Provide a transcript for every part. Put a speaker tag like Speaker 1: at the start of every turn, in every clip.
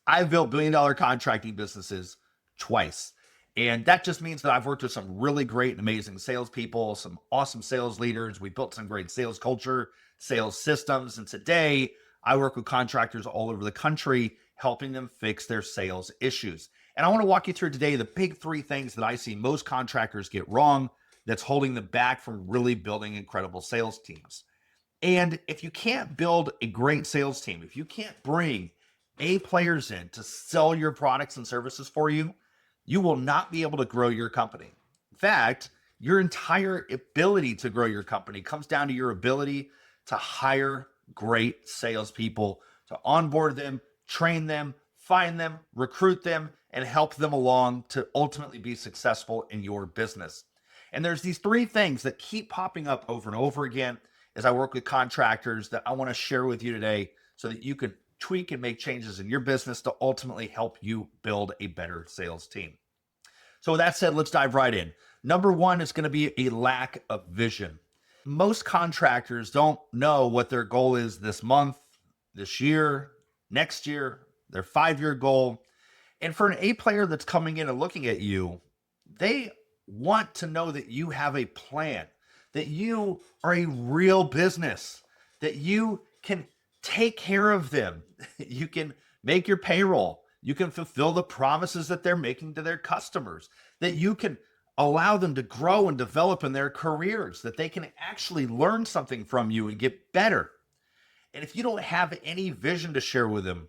Speaker 1: I've built billion-dollar contracting businesses twice. And that just means that I've worked with some really great and amazing salespeople, some awesome sales leaders. We built some great sales culture, sales systems. And today I work with contractors all over the country, helping them fix their sales issues. And I want to walk you through today the big three things that I see most contractors get wrong that's holding them back from really building incredible sales teams. And if you can't build a great sales team, if you can't bring A players in to sell your products and services for you, you will not be able to grow your company. In fact, your entire ability to grow your company comes down to your ability to hire great salespeople, to onboard them, train them, find them, recruit them, and help them along to ultimately be successful in your business. And there's these three things that keep popping up over and over again as I work with contractors that I want to share with you today so that you can tweak and make changes in your business to ultimately help you build a better sales team. So with that said, let's dive right in. Number one is going to be a lack of vision. Most contractors don't know what their goal is this month, this year, next year, their 5-year goal. And for an A player that's coming in and looking at you, they want to know that you have a plan, that you are a real business, that you can take care of them. You can make your payroll. You can fulfill the promises that they're making to their customers, that you can allow them to grow and develop in their careers, that they can actually learn something from you and get better. And if you don't have any vision to share with them,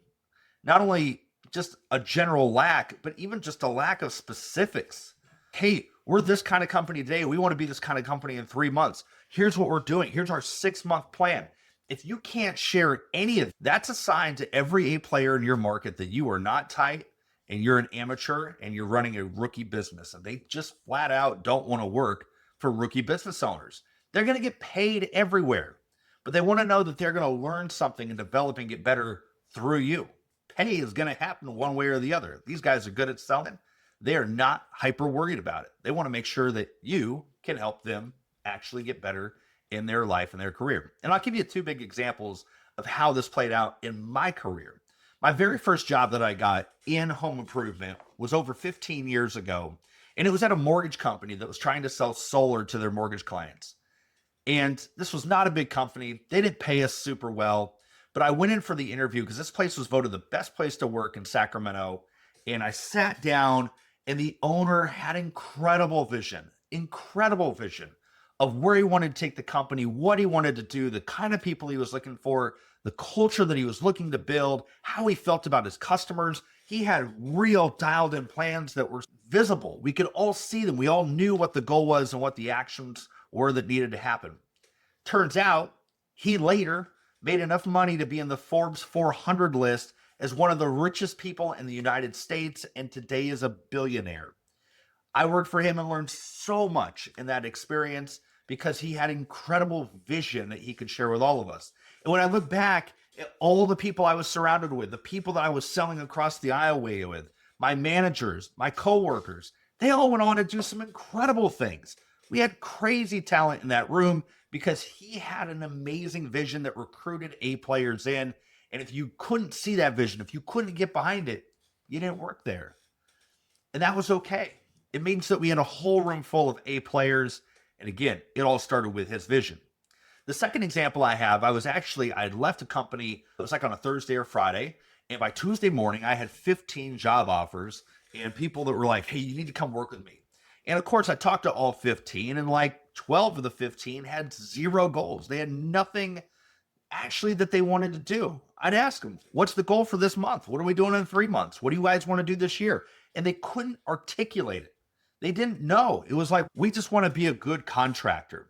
Speaker 1: not only just a general lack, but even just a lack of specifics. Hey, we're this kind of company today. We want to be this kind of company in 3 months. Here's what we're doing. Here's our 6-month plan. If you can't share any of that's a sign to every A player in your market that you are not tight and you're an amateur and you're running a rookie business. And they just flat out don't want to work for rookie business owners. They're going to get paid everywhere, but they want to know that they're going to learn something and develop and get better through you. Pay is going to happen one way or the other. These guys are good at selling. They are not hyper worried about it. They want to make sure that you can help them actually get better in their life and their career. And I'll give you 2 big examples of how this played out in my career. My very first job that I got in home improvement was over 15 years ago. And it was at a mortgage company that was trying to sell solar to their mortgage clients. And this was not a big company. They didn't pay us super well. But I went in for the interview because this place was voted the best place to work in Sacramento. And I sat down, and the owner had incredible vision of where he wanted to take the company, what he wanted to do, the kind of people he was looking for, the culture that he was looking to build, how he felt about his customers. He had real dialed in plans that were visible. We could all see them. We all knew what the goal was and what the actions were that needed to happen. Turns out he later made enough money to be in the Forbes 400 list as one of the richest people in the United States, and today is a billionaire. I worked for him and learned so much in that experience because he had incredible vision that he could share with all of us. And when I look back at all the people I was surrounded with, the people that I was selling across the aisleway with, my managers, my coworkers, they all went on to do some incredible things. We had crazy talent in that room because he had an amazing vision that recruited A players in. And if you couldn't see that vision, if you couldn't get behind it, you didn't work there. And that was okay. It means that we had a whole room full of A players. And again, it all started with his vision. The second example I have, I had left a company, it was like on a Thursday or Friday. And by Tuesday morning, I had 15 job offers and people that were like, hey, you need to come work with me. And of course, I talked to all 15, and like 12 of the 15 had zero goals. They had nothing actually that they wanted to do. I'd ask them, what's the goal for this month? What are we doing in 3 months? What do you guys want to do this year? And they couldn't articulate it. They didn't know. It was like, we just want to be a good contractor.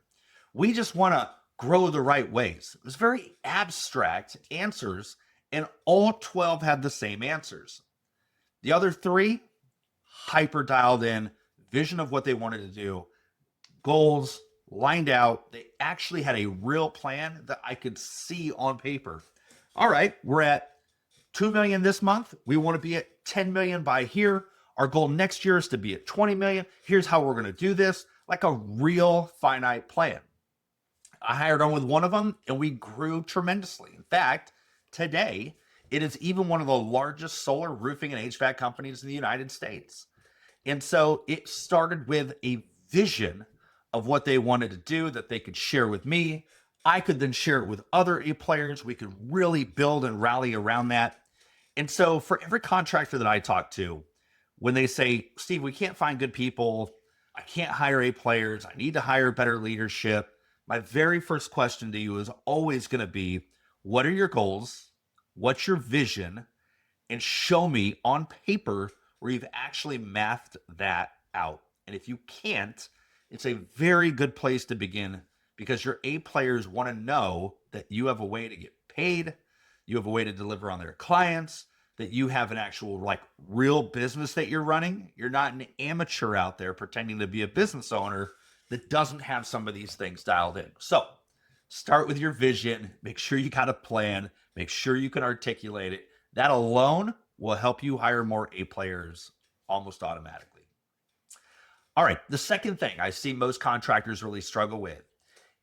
Speaker 1: We just want to grow the right ways. It was very abstract answers, and all 12 had the same answers. The other 3, hyper dialed in, vision of what they wanted to do, goals lined out. They actually had a real plan that I could see on paper. All right, we're at 2 million this month. We want to be at 10 million by here. Our goal next year is to be at 20 million. Here's how we're going to do this, like a real finite plan. I hired on with one of them and we grew tremendously. In fact, today It is even one of the largest solar roofing and HVAC companies in the United States. And so it started with a vision of what they wanted to do that they could share with me. I could then share it with other A players. We could really build and rally around that. And so for every contractor that I talk to, when they say, Steve, we can't find good people, I can't hire A players, I need to hire better leadership, my very first question to you is always going to be, what are your goals? What's your vision? And show me on paper where you've actually mathed that out. And if you can't, it's a very good place to begin, because your A players want to know that you have a way to get paid, you have a way to deliver on their clients, that you have an actual like real business that you're running. You're not an amateur out there pretending to be a business owner that doesn't have some of these things dialed in. So start with your vision, make sure you got a plan, make sure you can articulate it. That alone will help you hire more A players almost automatically. All right, the second thing I see most contractors really struggle with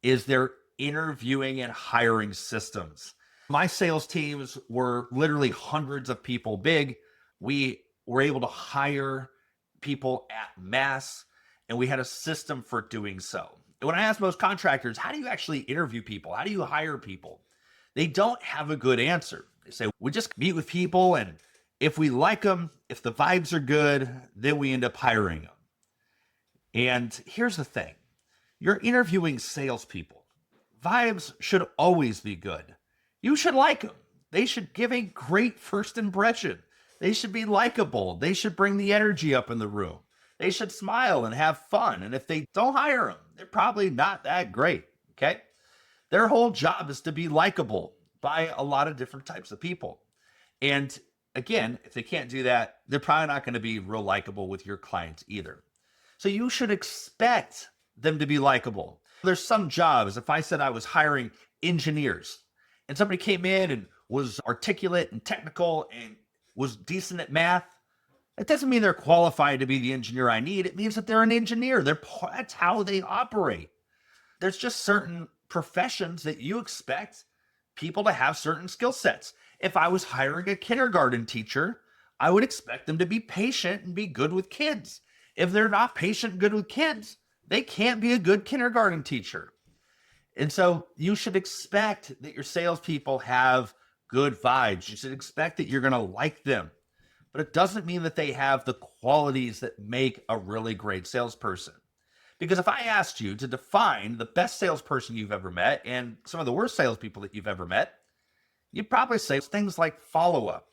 Speaker 1: is their interviewing and hiring systems. My sales teams were literally hundreds of people big. We were able to hire people at mass, and we had a system for doing so. When I ask most contractors, how do you actually interview people? How do you hire people? They don't have a good answer. They say, we just meet with people, and if we like them, if the vibes are good, then we end up hiring them. And here's the thing. You're interviewing salespeople. Vibes should always be good. You should like them. They should give a great first impression. They should be likable. They should bring the energy up in the room. They should smile and have fun. And if they don't hire them, they're probably not that great, okay? Their whole job is to be likable by a lot of different types of people. And again, if they can't do that, they're probably not going to be real likable with your clients either. So you should expect them to be likable. There's some jobs, if I said I was hiring engineers and somebody came in and was articulate and technical and was decent at math, it doesn't mean they're qualified to be the engineer I need. It means that they're an engineer. That's how they operate. There's just certain professions that you expect people to have certain skill sets. If I was hiring a kindergarten teacher, I would expect them to be patient and be good with kids. If they're not patient and good with kids, they can't be a good kindergarten teacher. And so you should expect that your salespeople have good vibes. You should expect that you're going to like them. But it doesn't mean that they have the qualities that make a really great salesperson. Because if I asked you to define the best salesperson you've ever met and some of the worst salespeople that you've ever met, you'd probably say it's things like follow-up.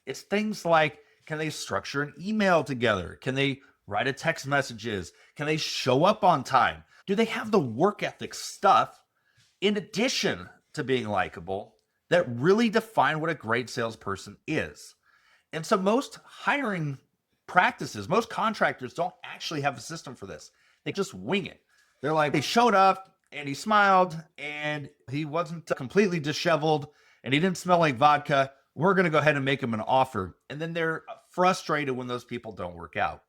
Speaker 1: It's things like, can they structure an email together? Can they write a text messages? Can they show up on time? Do they have the work ethic stuff in addition to being likable that really define what a great salesperson is? And so most hiring practices, most contractors don't actually have a system for this. They just wing it. They're like, they showed up and he smiled and he wasn't completely disheveled and he didn't smell like vodka. We're going to go ahead and make him an offer. And then they're frustrated when those people don't work out.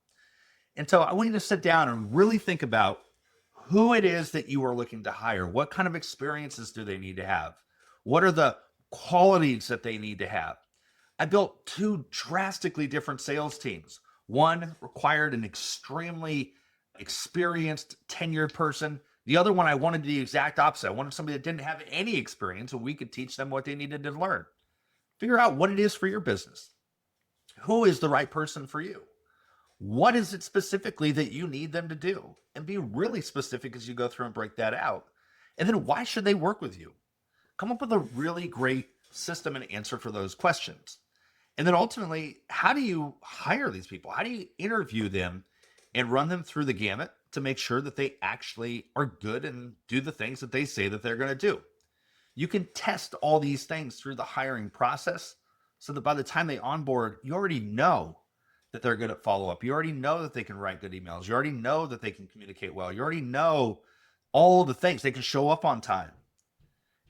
Speaker 1: And so I want you to sit down and really think about who it is that you are looking to hire. What kind of experiences do they need to have? What are the qualities that they need to have? I built two drastically different sales teams. One required an extremely experienced, tenured person. The other one, I wanted the exact opposite. I wanted somebody that didn't have any experience and we could teach them what they needed to learn. Figure out what it is for your business. Who is the right person for you? What is it specifically that you need them to do? And be really specific as you go through and break that out. And then why should they work with you? Come up with a really great system and answer for those questions. And then ultimately, how do you hire these people? How do you interview them and run them through the gamut to make sure that they actually are good and do the things that they say that they're going to do? You can test all these things through the hiring process so that by the time they onboard, you already know that they're good at follow-up. You already know that they can write good emails. You already know that they can communicate well. You already know all the things. They can show up on time.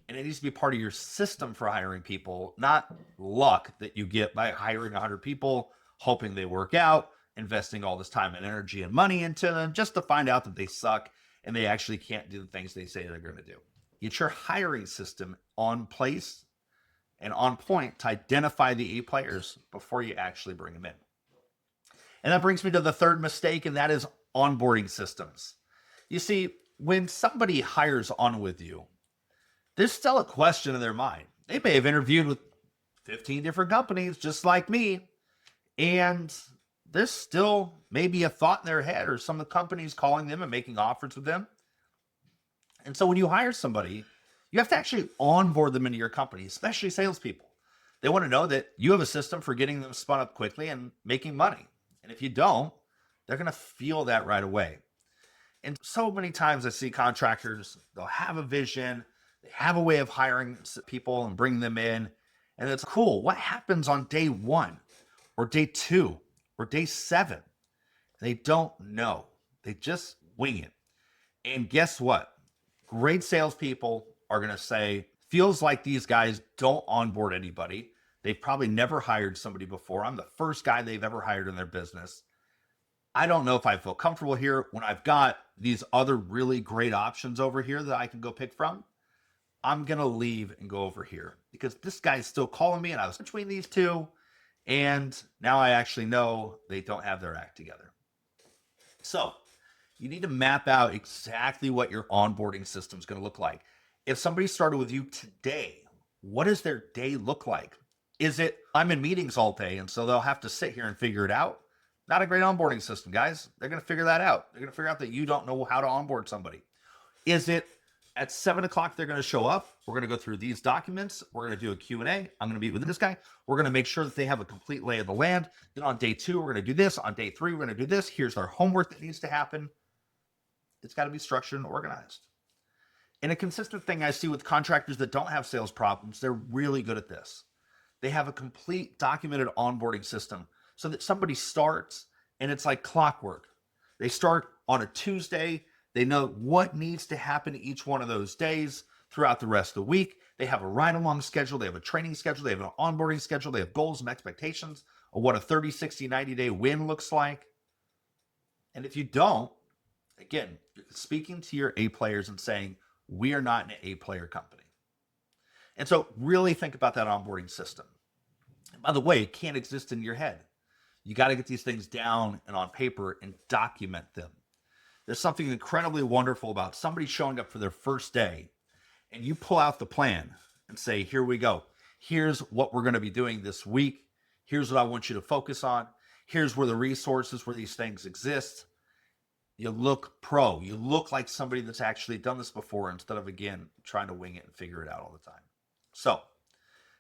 Speaker 1: And it needs to be part of your system for hiring people, not luck that you get by hiring 100 people, hoping they work out, investing all this time and energy and money into them just to find out that they suck and they actually can't do the things they say they're going to do. Get your hiring system on place and on point to identify the A players before you actually bring them in. And that brings me to the third mistake, and that is onboarding systems. You see, when somebody hires on with you, there's still a question in their mind. They may have interviewed with 15 different companies just like me, and there's still maybe a thought in their head or some of the companies calling them and making offers with them. And so when you hire somebody, you have to actually onboard them into your company, especially salespeople. They want to know that you have a system for getting them spun up quickly and making money. And if you don't, they're going to feel that right away. And so many times I see contractors, they'll have a vision, they have a way of hiring people and bringing them in. And it's cool. What happens on day 1 or day 2 or day 7? They don't know. They just wing it. And guess what? Great salespeople are going to say, feels like these guys don't onboard anybody. They've probably never hired somebody before. I'm the first guy they've ever hired in their business. I don't know if I feel comfortable here when I've got these other really great options over here that I can go pick from. I'm going to leave and go over here because this guy's still calling me and I was between these two. And now I actually know they don't have their act together. So you need to map out exactly what your onboarding system is going to look like. If somebody started with you today, what does their day look like? Is it, I'm in meetings all day, and so they'll have to sit here and figure it out? Not a great onboarding system, guys. They're going to figure that out. They're going to figure out that you don't know how to onboard somebody. Is it at 7 o'clock they're going to show up? We're going to go through these documents. We're going to do a Q&A. I'm going to meet with this guy. We're going to make sure that they have a complete lay of the land. Then on day 2, we're going to do this. On day 3, we're going to do this. Here's our homework that needs to happen. It's got to be structured and organized. And a consistent thing I see with contractors that don't have sales problems, they're really good at this. They have a complete documented onboarding system so that somebody starts and it's like clockwork. They start on a Tuesday. They know what needs to happen each one of those days throughout the rest of the week. They have a ride-along schedule. They have a training schedule. They have an onboarding schedule. They have goals and expectations of what a 30, 60, 90-day win looks like. And if you don't, again, speaking to your A players and saying, we are not an A player company. And so really think about that onboarding system. And by the way, it can't exist in your head. You got to get these things down and on paper and document them. There's something incredibly wonderful about somebody showing up for their first day and you pull out the plan and say, here we go. Here's what we're going to be doing this week. Here's what I want you to focus on. Here's where the resources where these things exist. You look pro. You look like somebody that's actually done this before instead of, again, trying to wing it and figure it out all the time. So,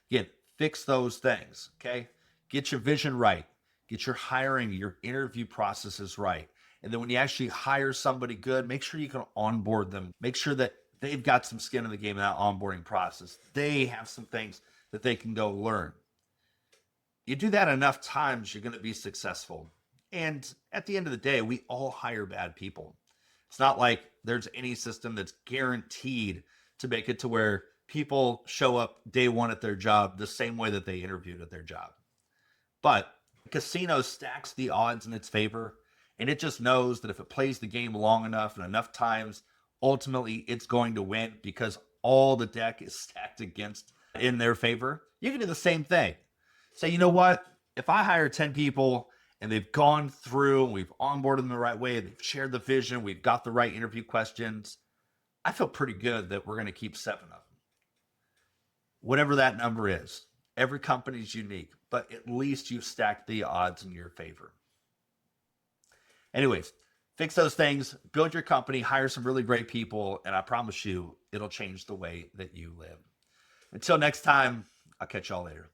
Speaker 1: again, fix those things, okay? Get your vision right. Get your hiring, your interview processes right. And then when you actually hire somebody good, make sure you can onboard them. Make sure that they've got some skin in the game in that onboarding process. They have some things that they can go learn. You do that enough times, you're going to be successful. And at the end of the day, we all hire bad people. It's not like there's any system that's guaranteed to make it to where people show up day 1 at their job the same way that they interviewed at their job. But casino stacks the odds in its favor, and it just knows that if it plays the game long enough and enough times, ultimately it's going to win because all the deck is stacked against in their favor. You can do the same thing. Say, you know what? If I hire 10 people and they've gone through, we've onboarded them the right way, they've shared the vision, we've got the right interview questions, I feel pretty good that we're going to keep 7 of them. Whatever that number is, every company is unique, but at least you've stacked the odds in your favor. Anyways, fix those things, build your company, hire some really great people, and I promise you, it'll change the way that you live. Until next time, I'll catch y'all later.